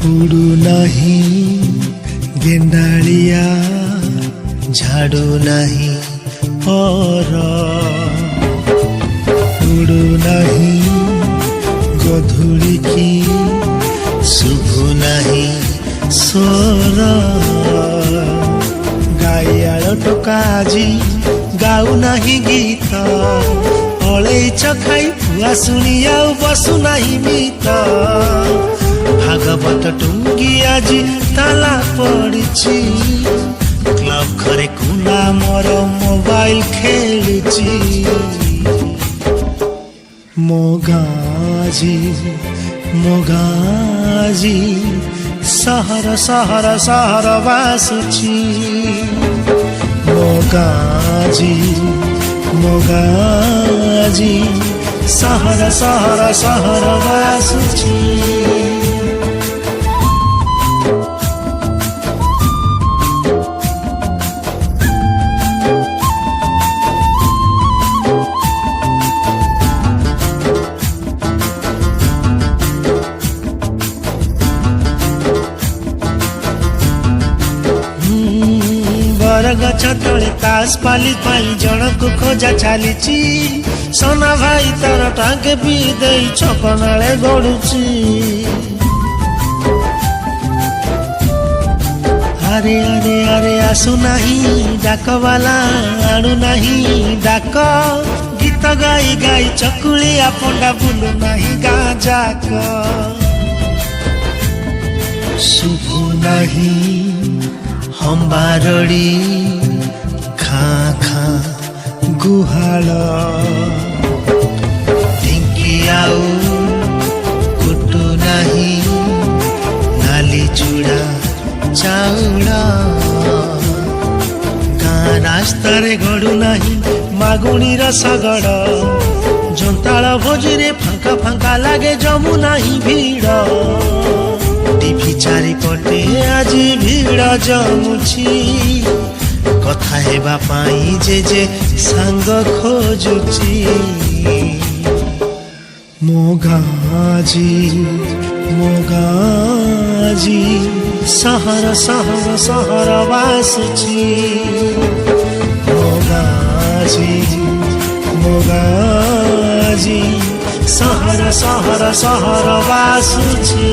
उड़ू नहीं गेंडालिया झाड़ू नहीं पर उड़ू नहीं गधुड़ी की शुभु नहीं स्वर गाइयाल टोका जी गाऊ नहीं गीत अलैच खाई पुआ शुणी आउ बसु नहीं मीत भागवत टुंगी आज ताला पड़ी क्लब घरे कुना मोर मोबाइल खेलुची मोगाजी मोगाजी सहर सहर सहर बासुची मोगाजी मोगाजी सहर सहर सहर बासुची गछ तले तास पाली पाली जनक खोजा चली सोना भाई तार टांगे भी दे छपनाले गड़ुची अरे अरे अरे आसु नहीं डाक वाला आणु नहीं डाक गीत गाई गाई चकुलिया पंडा बुलु नहीं गाँ जाक शुभु नहीं हम्बारड़ी खाँ खाँ गुहाल ढिंकी आउ कुटु नहीं नाली चूड़ा चाउड़ गाँ रास्ता रे गड़ू नहीं मागुणी रसगड़ जंताल भोजी रे फांका फांका लागे जमु नहीं भीड़ टीवी चारिपटे आज भीड़ जमुची कथा हेबा पाई जे सांग खोजुची मोगाजी मोगाजी सहर सहर सहर बासुची मोगाजी मोगाजी सहर सहर सहर बासुची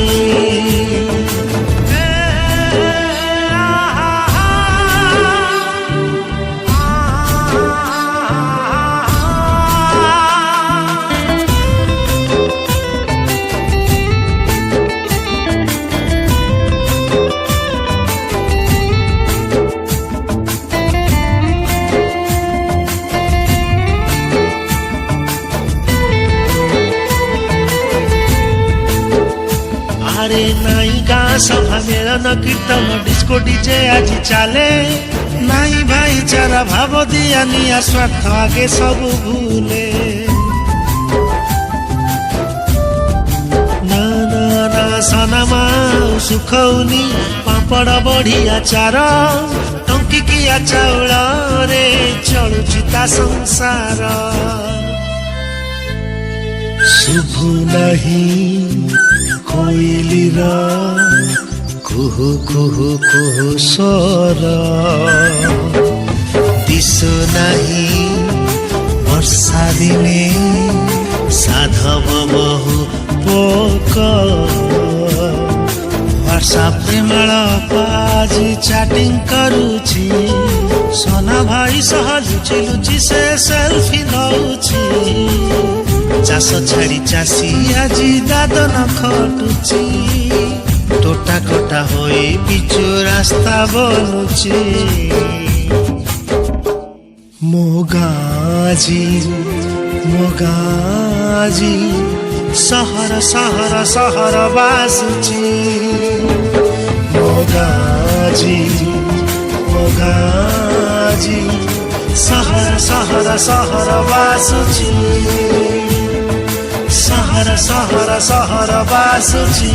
अरे नाई गाँ सभा मेलन कीर्तन डिस्को डीजे आज चले नाई भाईचारा भाव दिया निया स्वार्थ आगे सब भूले ना ना ना सनमा सुखौनी पापड़ बढ़िया चार टंकिकिया चाउल रे चलुची ता संसार शुभु नहीं कोइलीर कुहु कुहु कुहु स्वर दिशु नहीं वर्षा दिने साधव बहु पोक व्हाट्सएप रे मेल पाजी चैटिंग करुची सोना भाई सह लुचि लुचि से सेल्फी नउची चाष छाड़ी चाषी आज दादन खटुची टोटा कोटा होई पिचु रास्ता बनुची मोगाजी मोगाजी सहर सहर सहर बासुची मोगाजी मोगाजी सहर सहर सहर बासुची सहर सहर सहर बासुची